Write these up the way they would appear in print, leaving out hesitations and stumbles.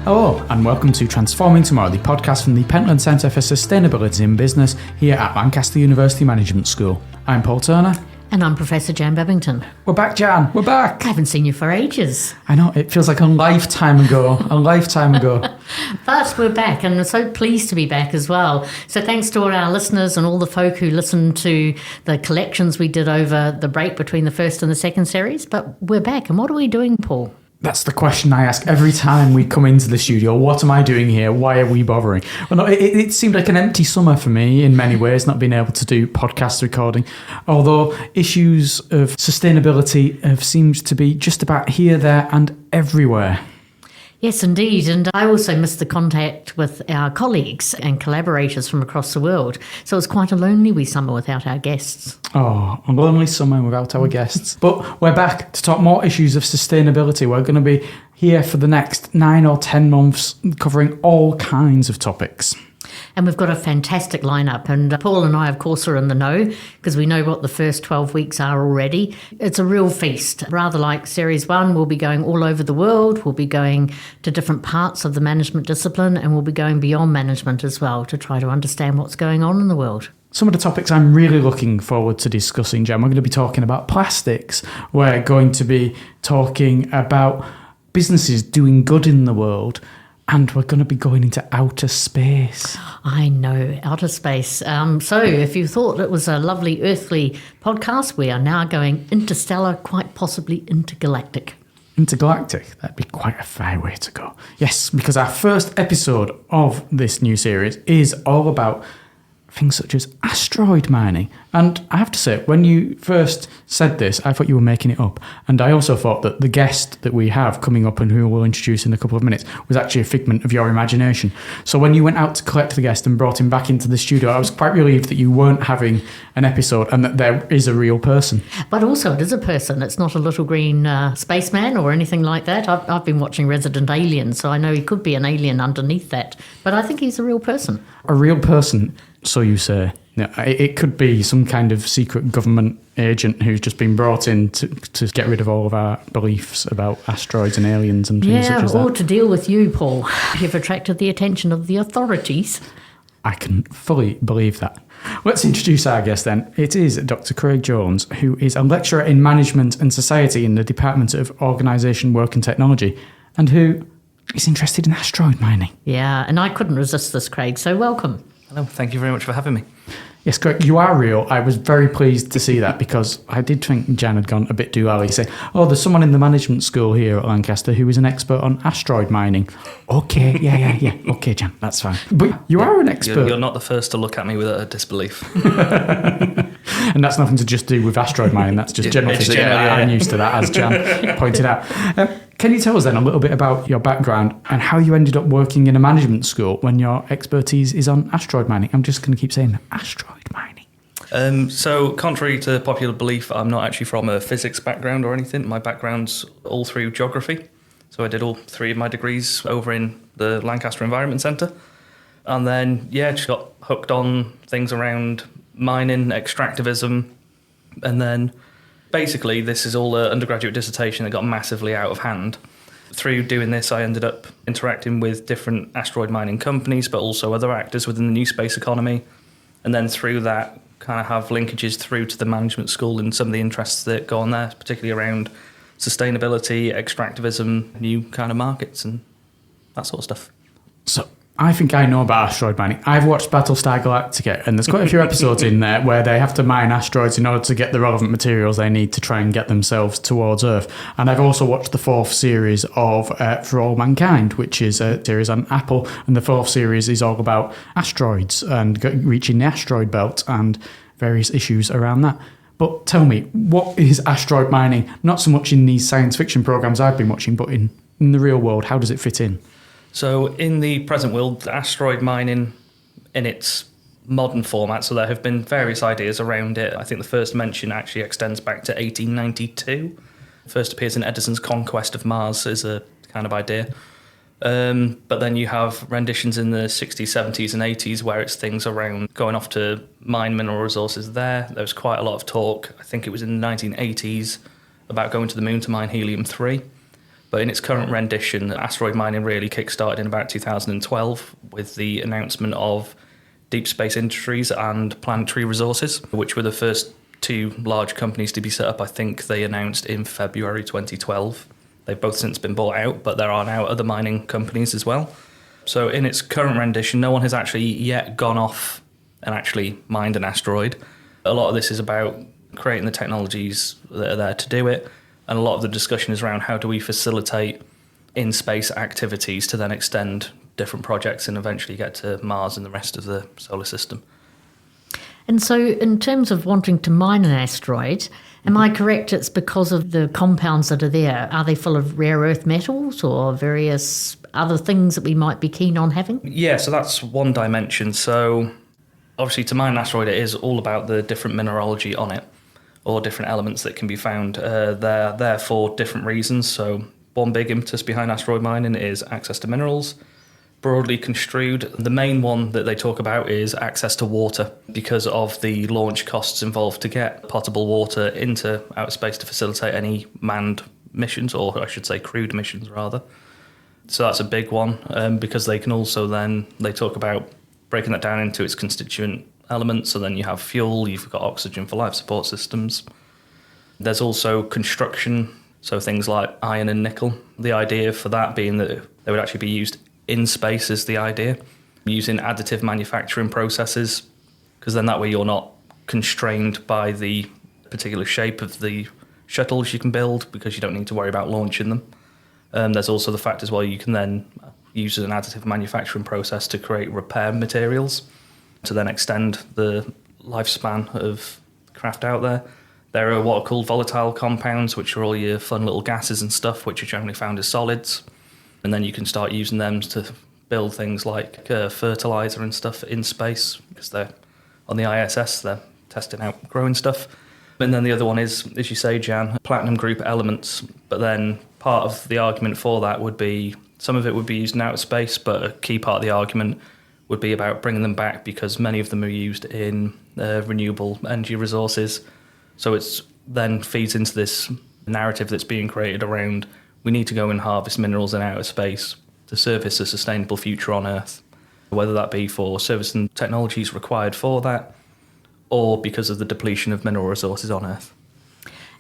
Hello, and welcome to Transforming Tomorrow, the podcast from the Pentland Centre for Sustainability in Business here at Lancaster University Management School. I'm Paul Turner. And I'm Professor Jan Bebbington. We're back, Jan. We're back. I haven't seen you for ages. I know, it feels like a lifetime ago. But we're back, and we're so pleased to be back as well. So thanks to all our listeners and all the folk who listened to the collections we did over the break between the first and the second series. But we're back, and what are we doing, Paul? That's the question I ask every time we come into the studio. What am I doing here? Why are we bothering? Well, no, it seemed like an empty summer for me in many ways, not being able to do podcast recording. Although issues of sustainability have seemed to be just about here, there and everywhere. Yes, indeed. And I also missed the contact with our colleagues and collaborators from across the world. So it was quite a lonely wee summer without our guests. Oh, a lonely summer without our guests. But we're back to talk more issues of sustainability. We're going to be here for the next 9 or 10 months covering all kinds of topics. And we've got a fantastic lineup. And Paul and I, of course, are in the know because we know what the first 12 weeks are already. It's a real feast. Rather like Series 1, we'll be going all over the world. We'll be going to different parts of the management discipline, and we'll be going beyond management as well to try to understand what's going on in the world. Some of the topics I'm really looking forward to discussing, Jan, we're going to be talking about plastics. We're going to be talking about businesses doing good in the world. And we're going to be going into outer space. I know, outer space. So if you thought it was a lovely earthly podcast, we are now going interstellar, quite possibly intergalactic. Intergalactic? That'd be quite a fair way to go. Yes, because our first episode of this new series is all about things such as asteroid mining. And I have to say, when you first said this, I thought you were making it up. And I also thought that the guest that we have coming up and who we'll introduce in a couple of minutes was actually a figment of your imagination. So when you went out to collect the guest and brought him back into the studio, I was quite relieved that you weren't having an episode and that there is a real person. But also it is a person. It's not a little green spaceman or anything like that. I've been watching Resident Alien, so I know he could be an alien underneath that. But I think he's a real person. A real person? So you say. No, it could be some kind of secret government agent who's just been brought in to get rid of all of our beliefs about asteroids and aliens and things such as that. Yeah, or to deal with you, Paul. You've attracted the attention of the authorities. I can fully believe that. Let's introduce our guest then. It is Dr. Craig Jones, who is a lecturer in management and society in the Department of Organisation, Work and Technology, and who is interested in asteroid mining. Yeah, and I couldn't resist this, Craig, so welcome. Hello, thank you very much for having me. Yes, Craig, you are real. I was very pleased to see that because I did think Jan had gone a bit too early, saying, oh, there's someone in the management school here at Lancaster who is an expert on asteroid mining. Okay, yeah. Okay, Jan, that's fine. But you are an expert. You're not the first to look at me with a disbelief. And that's nothing to just do with asteroid mining. That's just general physics. I'm used to that, as Jan pointed out. Can you tell us then a little bit about your background and how you ended up working in a management school when your expertise is on asteroid mining? I'm just going to keep saying asteroid mining. So contrary to popular belief, I'm not actually from a physics background or anything. My background's all through geography. So I did all 3 of my degrees over in the Lancaster Environment Centre. And then, just got hooked on things around mining, extractivism, and then basically this is all an undergraduate dissertation that got massively out of hand. Through doing this, I ended up interacting with different asteroid mining companies, but also other actors within the new space economy. And then through that, kind of have linkages through to the management school and some of the interests that go on there, particularly around sustainability, extractivism, new kind of markets and that sort of stuff. So I think I know about asteroid mining. I've watched Battlestar Galactica, and there's quite a few episodes in there where they have to mine asteroids in order to get the relevant materials they need to try and get themselves towards Earth. And I've also watched the 4th series of For All Mankind, which is a series on Apple, and the 4th series is all about asteroids and reaching the asteroid belt and various issues around that. But tell me, what is asteroid mining? Not so much in these science fiction programs I've been watching, but in the real world, how does it fit in? So in the present world, asteroid mining in its modern format, so there have been various ideas around it. I think the first mention actually extends back to 1892. First appears in Edison's Conquest of Mars as a kind of idea. But then you have renditions in the 60s, 70s and 80s where it's things around going off to mine mineral resources there. There was quite a lot of talk, I think it was in the 1980s, about going to the moon to mine helium-3. But in its current rendition, asteroid mining really kick-started in about 2012 with the announcement of Deep Space Industries and Planetary Resources, which were the first two large companies to be set up. I think they announced in February 2012. They've both since been bought out, but there are now other mining companies as well. So in its current rendition, no one has actually yet gone off and actually mined an asteroid. A lot of this is about creating the technologies that are there to do it. And a lot of the discussion is around how do we facilitate in-space activities to then extend different projects and eventually get to Mars and the rest of the solar system. And so in terms of wanting to mine an asteroid, am I correct it's because of the compounds that are there? Are they full of rare earth metals or various other things that we might be keen on having? Yeah, so that's one dimension. So obviously to mine an asteroid, it is all about the different mineralogy on it, or different elements that can be found. They're there for different reasons. So one big impetus behind asteroid mining is access to minerals. Broadly construed, the main one that they talk about is access to water, because of the launch costs involved to get potable water into outer space to facilitate any manned missions, or I should say crewed missions rather. So that's a big one, because they can also then, they talk about breaking that down into its constituent elements. So then you have fuel, you've got oxygen for life support systems. There's also construction, so things like iron and nickel. The idea for that being that they would actually be used in space is the idea, using additive manufacturing processes, because then that way you're not constrained by the particular shape of the shuttles you can build, because you don't need to worry about launching them. There's also the fact as well you can then use an additive manufacturing process to create repair materials to then extend the lifespan of craft out there. There are what are called volatile compounds, which are all your fun little gases and stuff, which are generally found as solids. And then you can start using them to build things like fertilizer and stuff in space, because they're on the ISS, they're testing out growing stuff. And then the other one is, as you say, Jan, platinum group elements. But then part of the argument for that would be, some of it would be used in outer space, but a key part of the argument would be about bringing them back, because many of them are used in renewable energy resources. So it's then feeds into this narrative that's being created around, we need to go and harvest minerals in outer space to service a sustainable future on Earth, whether that be for servicing technologies required for that, or because of the depletion of mineral resources on Earth.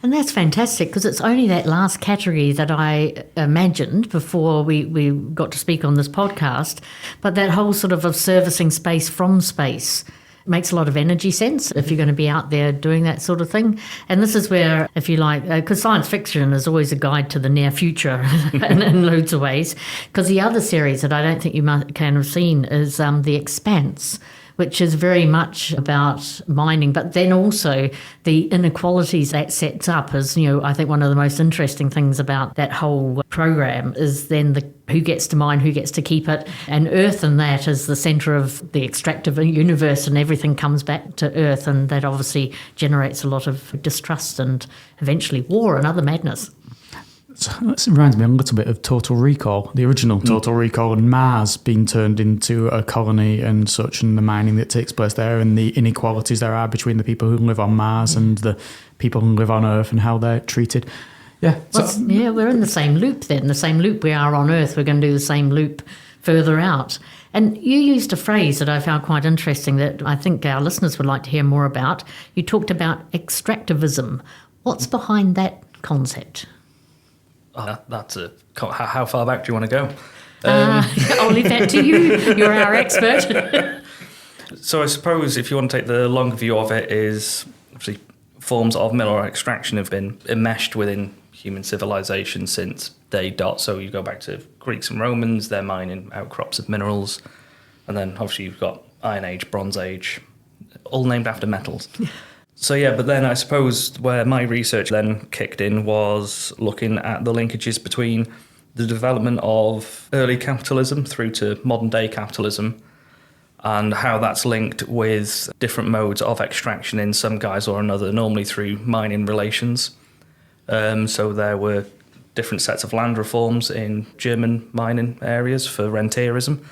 And that's fantastic, because it's only that last category that I imagined before we got to speak on this podcast. But that whole sort of servicing space from space makes a lot of energy sense if you're going to be out there doing that sort of thing. And this is where, if you like, because science fiction is always a guide to the near future in loads of ways. Because the other series that I don't think you can have seen is The Expanse, which is very much about mining, but then also the inequalities that sets up is, I think one of the most interesting things about that whole program is then who gets to mine, who gets to keep it, and Earth and that is the centre of the extractive universe, and everything comes back to Earth, and that obviously generates a lot of distrust and eventually war and other madness. So this reminds me a little bit of Total Recall, the original Total Recall, and Mars being turned into a colony and such, and the mining that takes place there, and the inequalities there are between the people who live on Mars and the people who live on Earth and how they're treated. Yeah. We're in the same loop then. The same loop we are on Earth, we're going to do the same loop further out. And you used a phrase that I found quite interesting that I think our listeners would like to hear more about. You talked about extractivism. What's behind that concept? That's how far back do you want to go? I'll leave that to you. You're our expert. So I suppose if you want to take the longer view of it, is obviously forms of mineral extraction have been enmeshed within human civilization since day dot. So you go back to Greeks and Romans, they're mining outcrops of minerals. And then obviously you've got Iron Age, Bronze Age, all named after metals. So yeah, but then I suppose where my research then kicked in was looking at the linkages between the development of early capitalism through to modern day capitalism, and how that's linked with different modes of extraction in some guise or another, normally through mining relations. So there were different sets of land reforms in German mining areas for rentierism.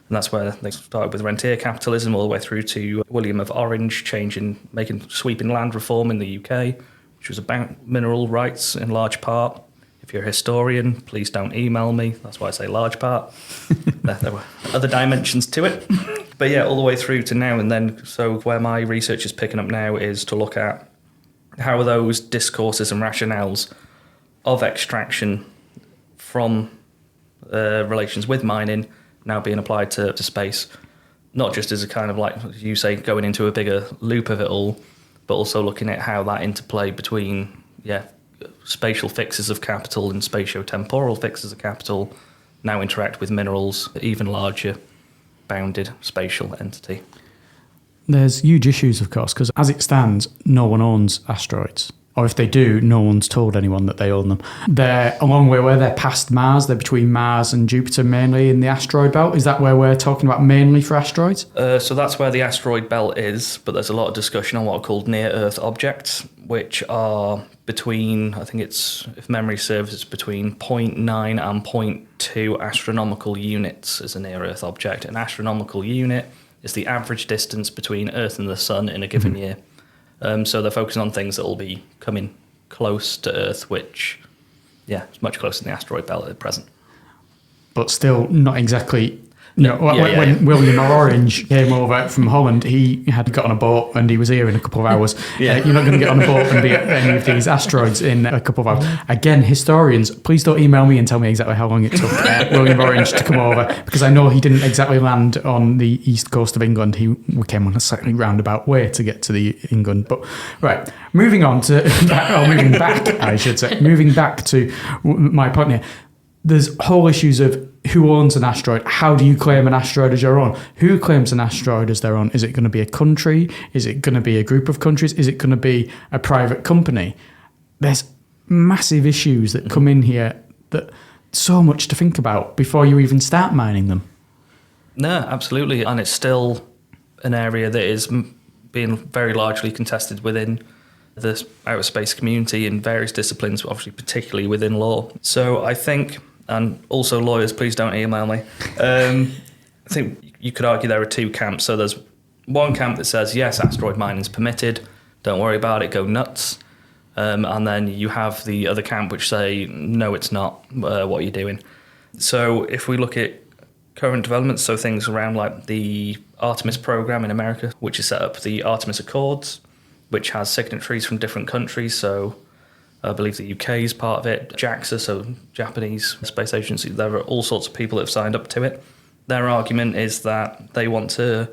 And that's where they started with rentier capitalism all the way through to William of Orange making sweeping land reform in the UK, which was about mineral rights in large part, If you're a historian, please don't email me. That's why I say large part. There were other dimensions to it. But yeah, all the way through to now. And then, so where my research is picking up now is to look at how are those discourses and rationales of extraction from relations with mining now being applied to space, not just as a kind of, like you say, going into a bigger loop of it all, but also looking at how that interplay between, spatial fixes of capital and spatio-temporal fixes of capital now interact with minerals, even larger bounded spatial entity. There's huge issues, of course, because as it stands, no one owns asteroids. Or if they do, no one's told anyone that they own them. They're a long way away. They're past Mars. They're between Mars and Jupiter, mainly in the asteroid belt. Is that where we're talking about mainly for asteroids? So that's where the asteroid belt is, but there's a lot of discussion on what are called near-Earth objects, which are between, I think it's, if memory serves, it's between 0.9 and 0.2 astronomical units as a near-Earth object. An astronomical unit is the average distance between Earth and the Sun in a given year. So they're focusing on things that will be coming close to Earth, which, is much closer than the asteroid belt at present. But still not exactly... When William Orange came over from Holland, he had got on a boat and he was here in a couple of hours. You're not going to get on a boat and be at any of these asteroids in a couple of hours. Again, historians, please don't email me and tell me exactly how long it took William Orange to come over, because I know he didn't exactly land on the east coast of England. He came on a slightly roundabout way to get to the England. But right, moving back to my point here. There's whole issues of who owns an asteroid. How do you claim an asteroid as your own? Who claims an asteroid as their own? Is it going to be a country? Is it going to be a group of countries? Is it going to be a private company? There's massive issues that come in here, that so much to think about before you even start mining them. No, absolutely. And it's still an area that is being very largely contested within the outer space community in various disciplines, obviously particularly within law. So I think... And also, lawyers, please don't email me. I think you could argue there are two camps. So there's one camp that says, yes, asteroid mining is permitted. Don't worry about it. Go nuts. And then you have the other camp which say, no, it's not. What are you doing? So if we look at current developments, so things around like the Artemis program in America, which has set up the Artemis Accords, which has signatories from different countries. So I believe the UK is part of it, JAXA, so Japanese Space Agency. There are all sorts of people that have signed up to it. Their argument is that they want to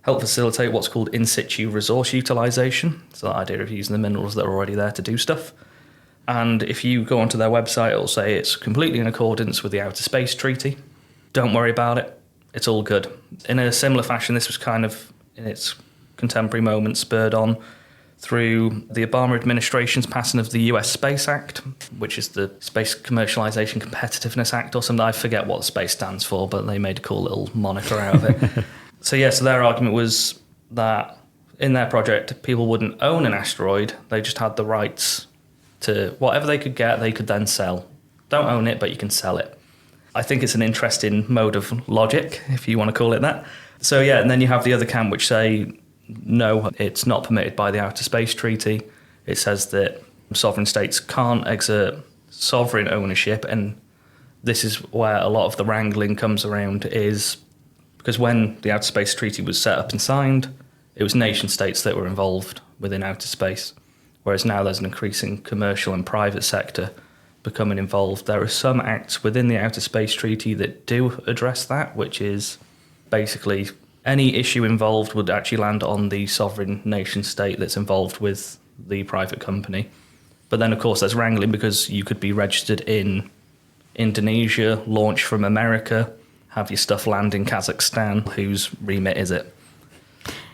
help facilitate what's called in situ resource utilisation. So the idea of using the minerals that are already there to do stuff. And if you go onto their website, it'll say it's completely in accordance with the Outer Space Treaty. Don't worry about it. It's all good. In a similar fashion, this was kind of, in its contemporary moment, spurred on through the Obama administration's passing of the US Space Act, which is the Space Commercialization Competitiveness Act or something. I forget what space stands for, but they made a cool little moniker out of it. So their argument was that in their project, people wouldn't own an asteroid. They just had the rights to whatever they could get, they could then sell. Don't own it, but you can sell it. I think it's an interesting mode of logic, if you want to call it that. So and then you have the other camp which say, no, it's not permitted by the Outer Space Treaty. It says that sovereign states can't exert sovereign ownership, and this is where a lot of the wrangling comes around, is because when the Outer Space Treaty was set up and signed, it was nation states that were involved within outer space, whereas now there's an increasing commercial and private sector becoming involved. There are some acts within the Outer Space Treaty that do address that, which is basically any issue involved would actually land on the sovereign nation state that's involved with the private company. But then, of course, there's wrangling because you could be registered in Indonesia, launch from America, have your stuff land in Kazakhstan. Whose remit is it?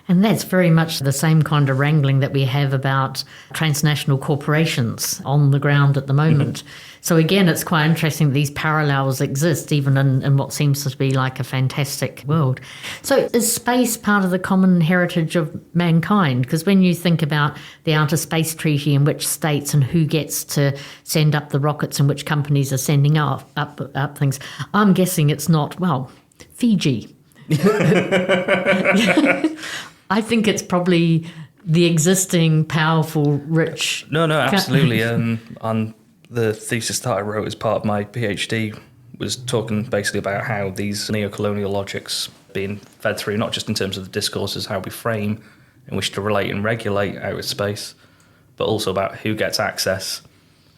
And that's very much the same kind of wrangling that we have about transnational corporations on the ground at the moment. Mm-hmm. So again, it's quite interesting that these parallels exist even in what seems to be like a fantastic world. So is space part of the common heritage of mankind? Because when you think about the Outer Space Treaty and which states and who gets to send up the rockets and which companies are sending up things, I'm guessing it's not, Fiji. I think it's probably the existing powerful, rich... No, absolutely. And The thesis that I wrote as part of my PhD was talking basically about how these neo-colonial logics being fed through, not just in terms of the discourses, how we frame in which to relate and regulate outer space, but also about who gets access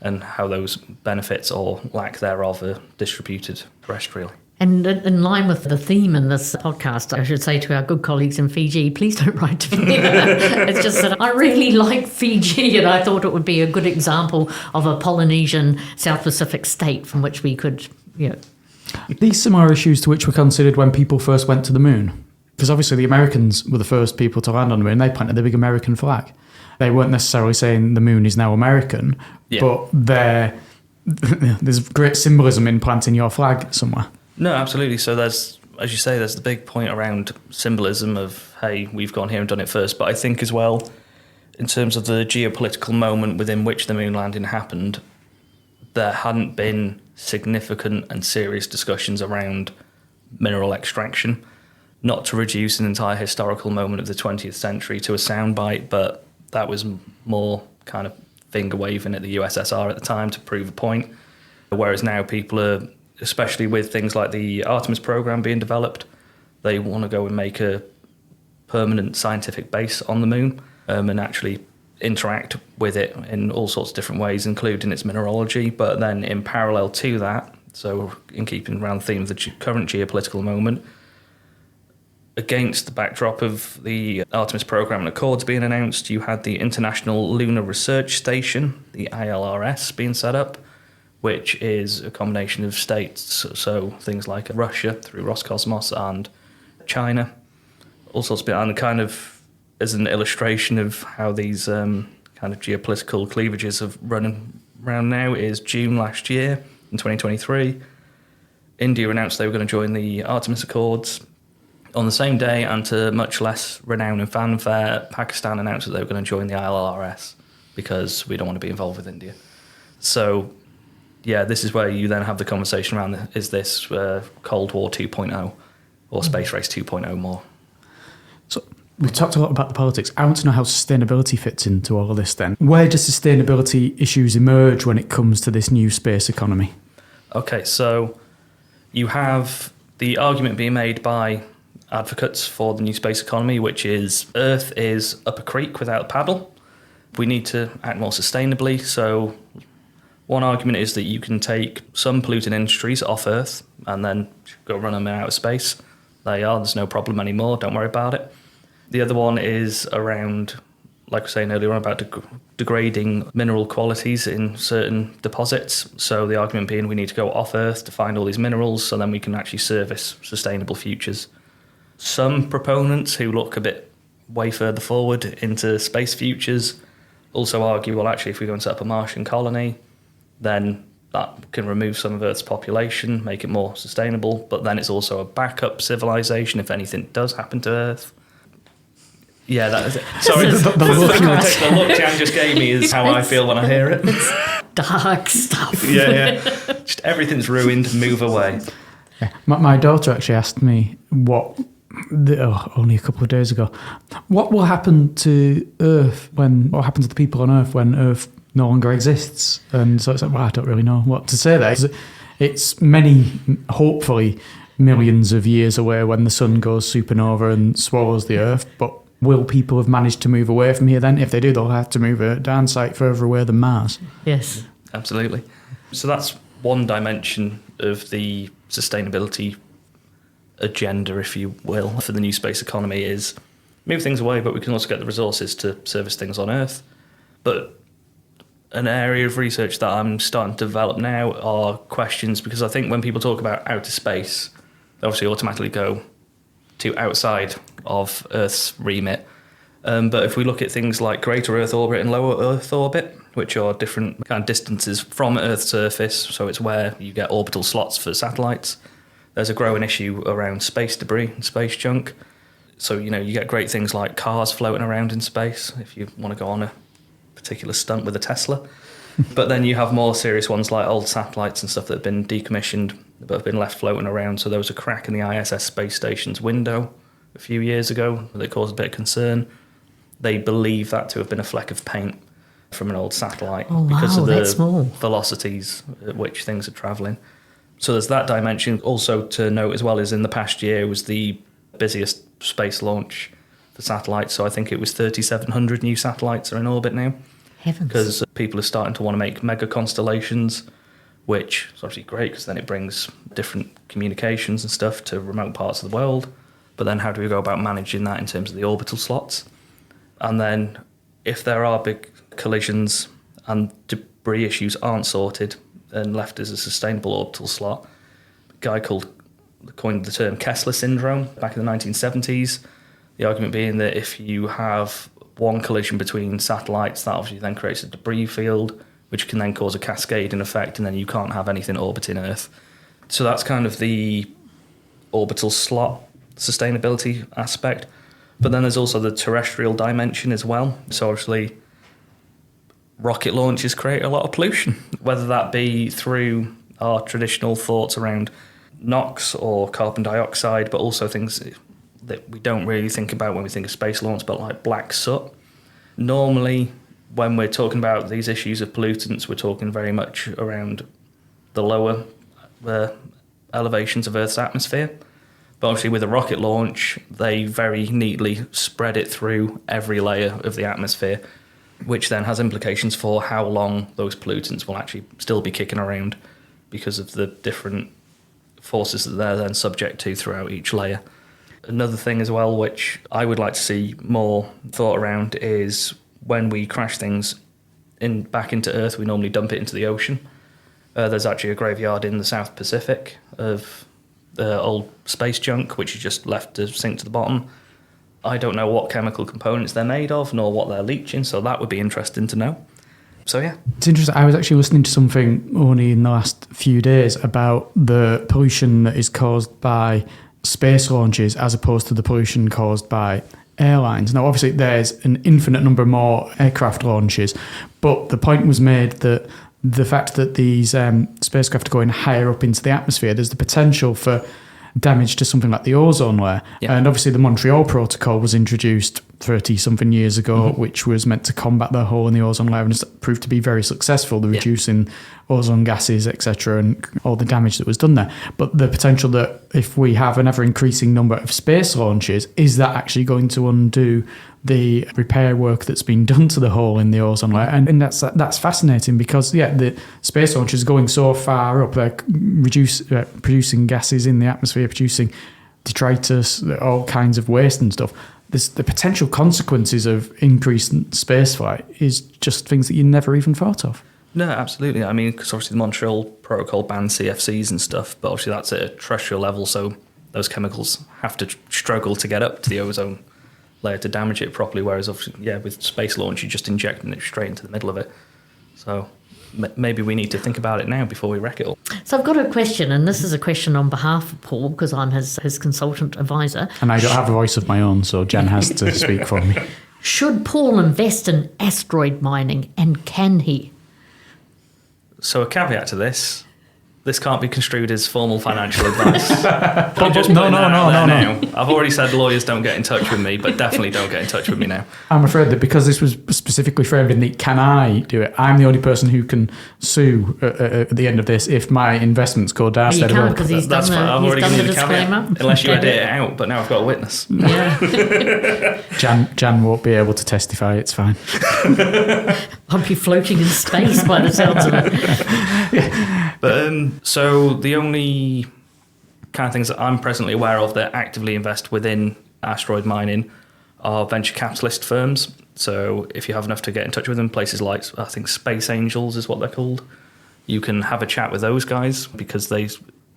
and how those benefits or lack thereof are distributed terrestrially. And in line with the theme in this podcast, I should say to our good colleagues in Fiji, please don't write to me. It's just that I really like Fiji, and I thought it would be a good example of a Polynesian South Pacific state from which we could, These similar issues to which were considered when people first went to the moon. Because obviously the Americans were the first people to land on the moon. They planted the big American flag. They weren't necessarily saying the moon is now American, but there's great symbolism in planting your flag somewhere. No, absolutely. So there's, as you say, there's the big point around symbolism of, hey, we've gone here and done it first. But I think as well, in terms of the geopolitical moment within which the moon landing happened, there hadn't been significant and serious discussions around mineral extraction. Not to reduce an entire historical moment of the 20th century to a soundbite, but that was more kind of finger waving at the USSR at the time to prove a point. Whereas now people are, especially with things like the Artemis program being developed, they want to go and make a permanent scientific base on the moon and actually interact with it in all sorts of different ways, including its mineralogy. But then in parallel to that, so in keeping around the theme of the current geopolitical moment, against the backdrop of the Artemis program and Accords being announced, you had the International Lunar Research Station, the ILRS, being set up, which is a combination of states, so things like Russia through Roscosmos and China, all sorts of, and kind of as an illustration of how these kind of geopolitical cleavages have run around now is June last year, in 2023, India announced they were going to join the Artemis Accords. On the same day, and to much less renown and fanfare, Pakistan announced that they were going to join the ILRS because we don't want to be involved with India. So, yeah, this is where you then have the conversation around, is this Cold War 2.0 or Space Race 2.0 more? So we've talked a lot about the politics. I want to know how sustainability fits into all of this then. Where do sustainability issues emerge when it comes to this new space economy? Okay, so you have the argument being made by advocates for the new space economy, which is Earth is up a creek without a paddle. We need to act more sustainably. So one argument is that you can take some polluting industries off Earth and then go run them in outer space. There's no problem anymore, don't worry about it. The other one is around, like I was saying earlier on, about degrading mineral qualities in certain deposits. So the argument being we need to go off Earth to find all these minerals so then we can actually service sustainable futures. Some proponents who look a bit way further forward into space futures also argue, well, actually, if we go and set up a Martian colony, then that can remove some of Earth's population, make it more sustainable, but then it's also a backup civilization if anything does happen to Earth. Yeah, that is it. Sorry, the look Jan just gave me is how I feel when I hear it. Dark stuff. Yeah. Just everything's ruined, move away. Yeah. My daughter actually asked me only a couple of days ago, what will happen to Earth what happens to the people on Earth when Earth no longer exists? And so it's like, well, I don't really know what to say there. It's hopefully millions of years away when the sun goes supernova and swallows the Earth, but will people have managed to move away from here then? If they do, they'll have to move a down site further away than Mars. Yes. Absolutely. So that's one dimension of the sustainability agenda, if you will, for the new space economy is move things away, but we can also get the resources to service things on Earth. But an area of research that I'm starting to develop now are questions, because I think when people talk about outer space, they obviously automatically go to outside of Earth's remit. But if we look at things like greater Earth orbit and lower Earth orbit, which are different kind of distances from Earth's surface, so it's where you get orbital slots for satellites, there's a growing issue around space debris and space junk. So, you get great things like cars floating around in space if you want to go on a particular stunt with a Tesla. But then you have more serious ones like old satellites and stuff that have been decommissioned but have been left floating around. So there was a crack in the ISS space station's window a few years ago that caused a bit of concern. They believe that to have been a fleck of paint. from an old satellite Oh, because wow, of that's the small. velocities at which things are travelling. So there's that dimension. Also to note as well is in the past year was the busiest space launch for satellites. So I think it was 3,700 new satellites are in orbit now. Heavens. Because people are starting to want to make mega constellations, which is obviously great because then it brings different communications and stuff to remote parts of the world. But then how do we go about managing that in terms of the orbital slots? And then if there are big collisions and debris issues aren't sorted and left as a sustainable orbital slot, a guy coined the term Kessler syndrome back in the 1970s. The argument being that if you have one collision between satellites, that obviously then creates a debris field, which can then cause a cascading effect, and then you can't have anything orbiting Earth. So that's kind of the orbital slot sustainability aspect. But then there's also the terrestrial dimension as well. So obviously rocket launches create a lot of pollution, whether that be through our traditional thoughts around NOx or carbon dioxide, but also things that we don't really think about when we think of space launch, but like black soot. Normally, when we're talking about these issues of pollutants, we're talking very much around the lower elevations of Earth's atmosphere. But obviously with a rocket launch, they very neatly spread it through every layer of the atmosphere, which then has implications for how long those pollutants will actually still be kicking around because of the different forces that they're then subject to throughout each layer. Another thing as well, which I would like to see more thought around, is when we crash things back into Earth, we normally dump it into the ocean. There's actually a graveyard in the South Pacific of old space junk, which is just left to sink to the bottom. I don't know what chemical components they're made of, nor what they're leaching, so that would be interesting to know. So yeah. It's interesting. I was actually listening to something only in the last few days about the pollution that is caused by space launches as opposed to the pollution caused by airlines. Now, obviously, there's an infinite number more aircraft launches, but the point was made that the fact that these spacecraft are going higher up into the atmosphere, there's the potential for damage to something like the ozone layer. Yeah. And obviously the Montreal Protocol was introduced 30-something years ago, which was meant to combat the hole in the ozone layer, and it's proved to be very successful, the reducing ozone gases, etc., and all the damage that was done there. But the potential that if we have an ever-increasing number of space launches, is that actually going to undo the repair work that's been done to the hole in the ozone layer? And that's fascinating because, the space launches are going so far up, they're producing gases in the atmosphere, producing detritus, all kinds of waste and stuff. The potential consequences of increased spaceflight is just things that you never even thought of. No, absolutely. I mean, because obviously the Montreal Protocol banned CFCs and stuff, but obviously that's at a terrestrial level, so those chemicals have to struggle to get up to the ozone layer to damage it properly, whereas obviously, with space launch, you're just injecting it straight into the middle of it. So maybe we need to think about it now before we wreck it all. So I've got a question, and this is a question on behalf of Paul, because I'm his consultant advisor. And I don't have a voice of my own, so Jen has to speak for me. Should Paul invest in asteroid mining, and can he? So a caveat to this can't be construed as formal financial advice. No. I've already said lawyers don't get in touch with me, but definitely don't get in touch with me now. I'm afraid that because this was specifically framed in the can I do it, I'm the only person who can sue at the end of this if my investments go down. You can't, because he's done I've already given the you the caveat, disclaimer. unless you edit it out, but now I've got a witness. Yeah. Jan won't be able to testify, it's fine. I'll be floating in space by the sounds of it. But so the only kind of things that I'm presently aware of that actively invest within asteroid mining are venture capitalist firms. So if you have enough to get in touch with them, places like, I think Space Angels is what they're called, you can have a chat with those guys because they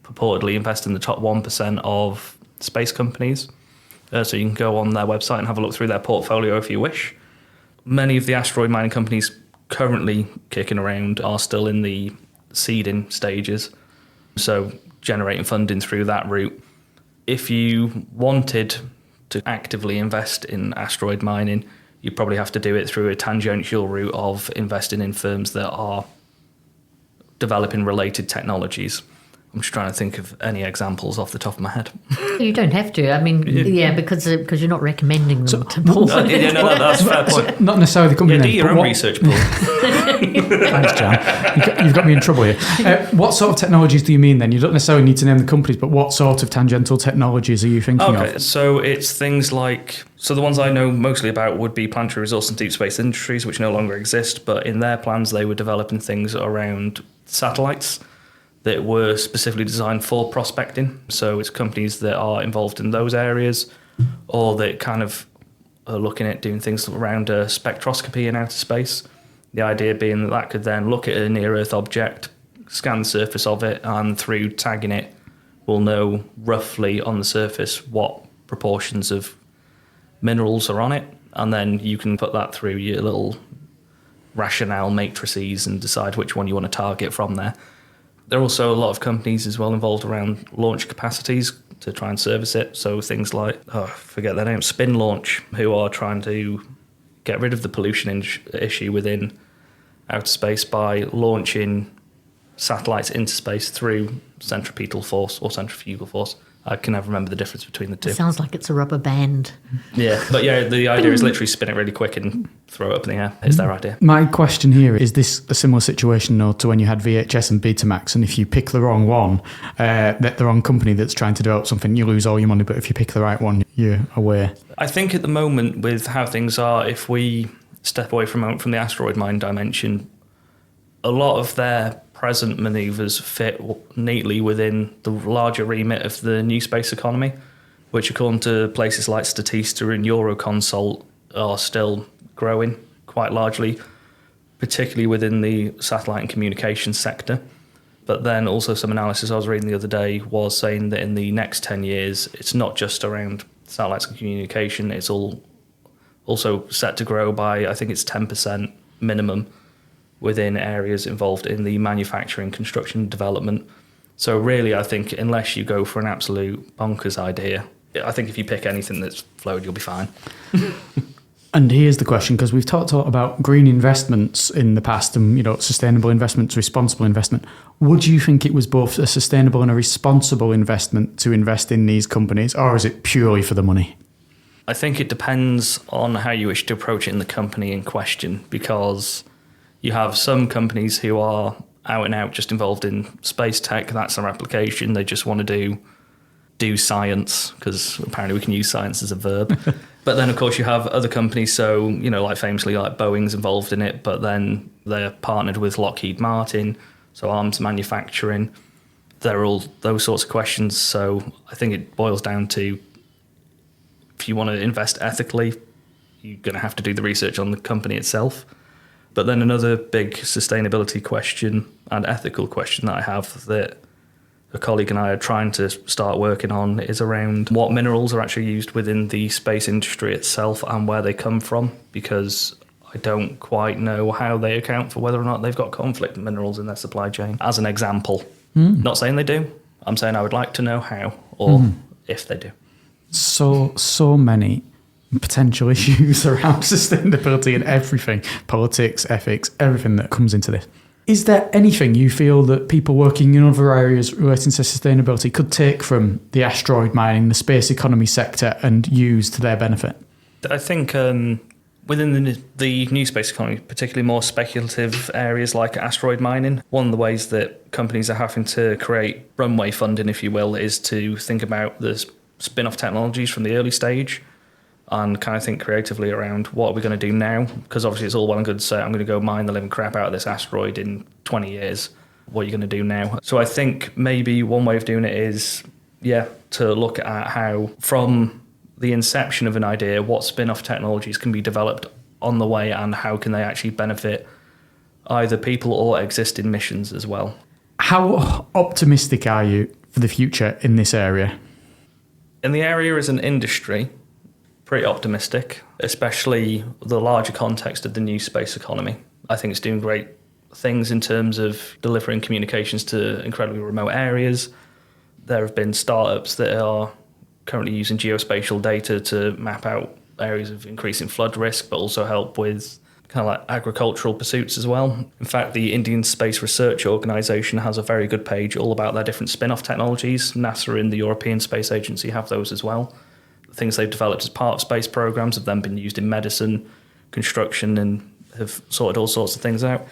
purportedly invest in the top 1% of space companies. So you can go on their website and have a look through their portfolio if you wish. Many of the asteroid mining companies currently kicking around are still in the seeding stages, so generating funding through that route. If you wanted to actively invest in asteroid mining, you probably have to do it through a tangential route of investing in firms that are developing related technologies. I'm just trying to think of any examples off the top of my head. You don't have to. I mean, because you're not recommending them to Paul. That's a fair point. Not necessarily the company Yeah, do name, your but own research, Paul. Thanks, Jan. You've got me in trouble here. What sort of technologies do you mean then? You don't necessarily need to name the companies, but what sort of tangential technologies are you thinking of? So it's things like, so the ones I know mostly about would be planetary resource and deep space industries, which no longer exist, but in their plans they were developing things around satellites that were specifically designed for prospecting. So it's companies that are involved in those areas, or that kind of are looking at doing things around spectroscopy in outer space. The idea being that that could then look at a near-Earth object, scan the surface of it, and through tagging it, we'll know roughly on the surface what proportions of minerals are on it, and then you can put that through your little rationale matrices and decide which one you want to target from there. There are also a lot of companies as well involved around launch capacities to try and service it. So things like, I forget their name, Spin Launch, who are trying to get rid of the pollution issue within outer space by launching satellites into space through centripetal force or centrifugal force. I can never remember the difference between the two. It sounds like it's a rubber band. Yeah, but the idea is literally spin it really quick and throw it up in the air. It's their idea. My question here is this a similar situation though to when you had VHS and Betamax, and if you pick the wrong one, the wrong company that's trying to develop something, you lose all your money, but if you pick the right one, you're away. I think at the moment with how things are, if we step away from the asteroid mine dimension, a lot of their present manoeuvres fit neatly within the larger remit of the new space economy, which according to places like Statista and Euroconsult are still growing quite largely, particularly within the satellite and communications sector. But then also some analysis I was reading the other day was saying that in the next 10 years, it's not just around satellites and communication, it's all also set to grow by, I think it's 10% minimum, within areas involved in the manufacturing, construction, development. So really, I think unless you go for an absolute bonkers idea, I think if you pick anything that's flowed, you'll be fine. And here's the question, because we've talked a lot about green investments in the past and, sustainable investments, responsible investment. Would you think it was both a sustainable and a responsible investment to invest in these companies, or is it purely for the money? I think it depends on how you wish to approach it in the company in question, because you have some companies who are out and out just involved in space tech. That's their application. They just want to do science, because apparently we can use science as a verb. But then, of course, you have other companies. So, like famously, like Boeing's involved in it, but then they're partnered with Lockheed Martin, so arms manufacturing. They're all those sorts of questions. So I think it boils down to, if you want to invest ethically, you're going to have to do the research on the company itself. But then another big sustainability question and ethical question that I have that a colleague and I are trying to start working on is around what minerals are actually used within the space industry itself and where they come from, because I don't quite know how they account for whether or not they've got conflict minerals in their supply chain. As an example, not saying they do, I'm saying I would like to know how or if they do. So many potential issues around sustainability and everything, politics, ethics, everything that comes into this. Is there anything you feel that people working in other areas relating to sustainability could take from the asteroid mining, the space economy sector, and use to their benefit? I think within the new space economy, particularly more speculative areas like asteroid mining, one of the ways that companies are having to create runway funding, if you will, is to think about the spin-off technologies from the early stage and kind of think creatively around what are we going to do now, because obviously it's all well and good to say I'm going to go mine the living crap out of this asteroid in 20 years. What are you going to do now? So I think maybe one way of doing it is, to look at how from the inception of an idea, what spin-off technologies can be developed on the way and how can they actually benefit either people or existing missions as well. How optimistic are you for the future in this area? In the area as an industry, pretty optimistic, especially the larger context of the new space economy. I think it's doing great things in terms of delivering communications to incredibly remote areas. There have been startups that are currently using geospatial data to map out areas of increasing flood risk, but also help with kind of like agricultural pursuits as well. In fact, the Indian Space Research Organisation has a very good page all about their different spin-off technologies. NASA and the European Space Agency have those as well. The things they've developed as part of space programs have then been used in medicine, construction, and have sorted all sorts of things out.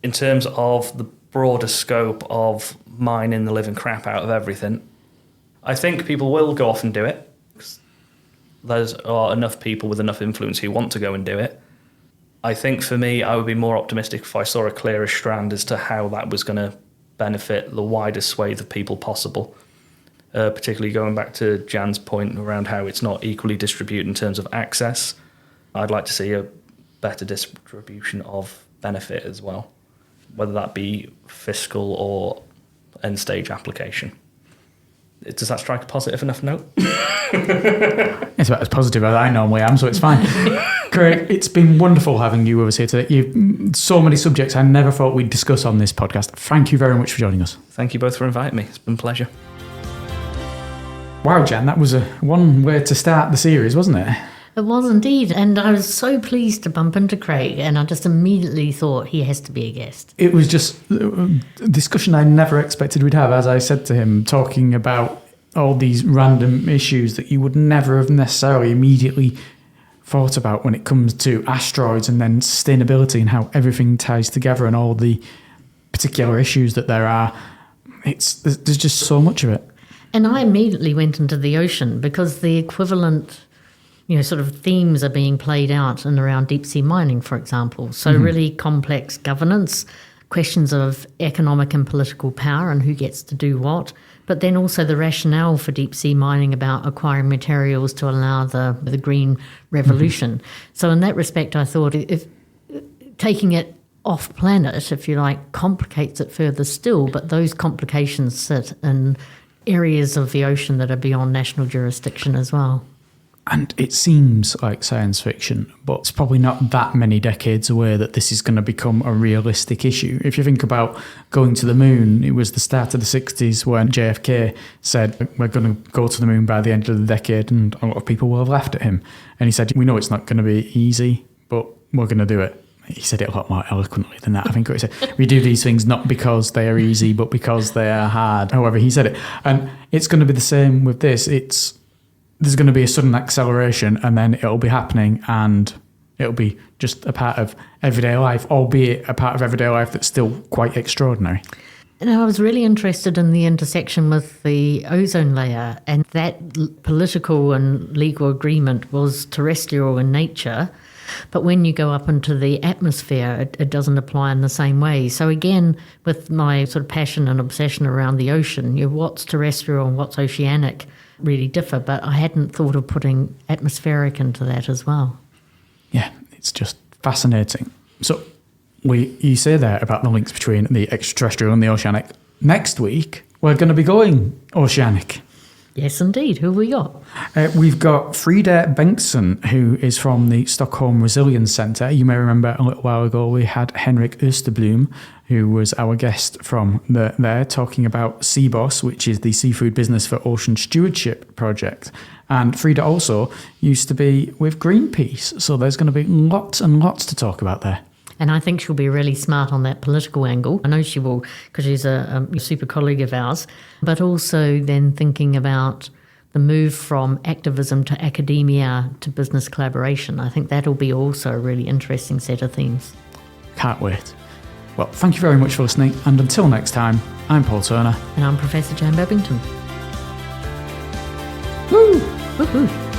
In terms of the broader scope of mining the living crap out of everything, I think people will go off and do it. There are enough people with enough influence who want to go and do it. I think for me, I would be more optimistic if I saw a clearer strand as to how that was going to benefit the widest swathe of people possible. Particularly going back to Jan's point around how it's not equally distributed in terms of access. I'd like to see a better distribution of benefit as well, whether that be fiscal or end stage application. Does that strike a positive enough note? It's about as positive as I normally am, so it's fine. Craig, it's been wonderful having you with us here today. You've so many subjects I never thought we'd discuss on this podcast. Thank you very much for joining us. Thank you both for inviting me. It's been a pleasure. Wow, Jan, that was one way to start the series, wasn't it? It was indeed, and I was so pleased to bump into Craig, and I just immediately thought he has to be a guest. It was just a discussion I never expected we'd have, as I said to him, talking about all these random issues that you would never have necessarily immediately thought about when it comes to asteroids and then sustainability and how everything ties together and all the particular issues that there are. There's just so much of it. And I immediately went into the ocean because the equivalent sort of themes are being played out and around deep sea mining, for example. So really complex governance, questions of economic and political power and who gets to do what, but then also the rationale for deep sea mining about acquiring materials to allow the green revolution. So in that respect, I thought if taking it off planet, if you like, complicates it further still, but those complications sit in areas of the ocean that are beyond national jurisdiction as well. And it seems like science fiction, but it's probably not that many decades away that this is going to become a realistic issue. If you think about going to the moon, it was the start of the 60s when JFK said, we're going to go to the moon by the end of the decade, and a lot of people will have laughed at him. And he said, we know it's not going to be easy, but we're going to do it. He said it a lot more eloquently than that. I think what he said, we do these things not because they are easy, but because they are hard. However, he said it. And it's going to be the same with this. There's going to be a sudden acceleration and then it'll be happening and it'll be just a part of everyday life, albeit a part of everyday life that's still quite extraordinary. And I was really interested in the intersection with the ozone layer, and that political and legal agreement was terrestrial in nature. But when you go up into the atmosphere, it doesn't apply in the same way. So again, with my sort of passion and obsession around the ocean, what's terrestrial and what's oceanic really differ, but I hadn't thought of putting atmospheric into that as well. Yeah, it's just fascinating. So you say there about the links between the extraterrestrial and the oceanic. Next week, we're going to be going oceanic. Yes, indeed. Who have we got? We've got Frida Bengtsson, who is from the Stockholm Resilience Centre. You may remember a little while ago we had Henrik Österblom, who was our guest from there, talking about SeaBoss, which is the Seafood Business for Ocean Stewardship project. And Frida also used to be with Greenpeace, so there's going to be lots and lots to talk about there. And I think she'll be really smart on that political angle. I know she will, because she's a super colleague of ours. But also then thinking about the move from activism to academia to business collaboration. I think that'll be also a really interesting set of themes. Can't wait. Well, thank you very much for listening. And until next time, I'm Paul Turner. And I'm Professor Jan Babington. Woo! Woohoo!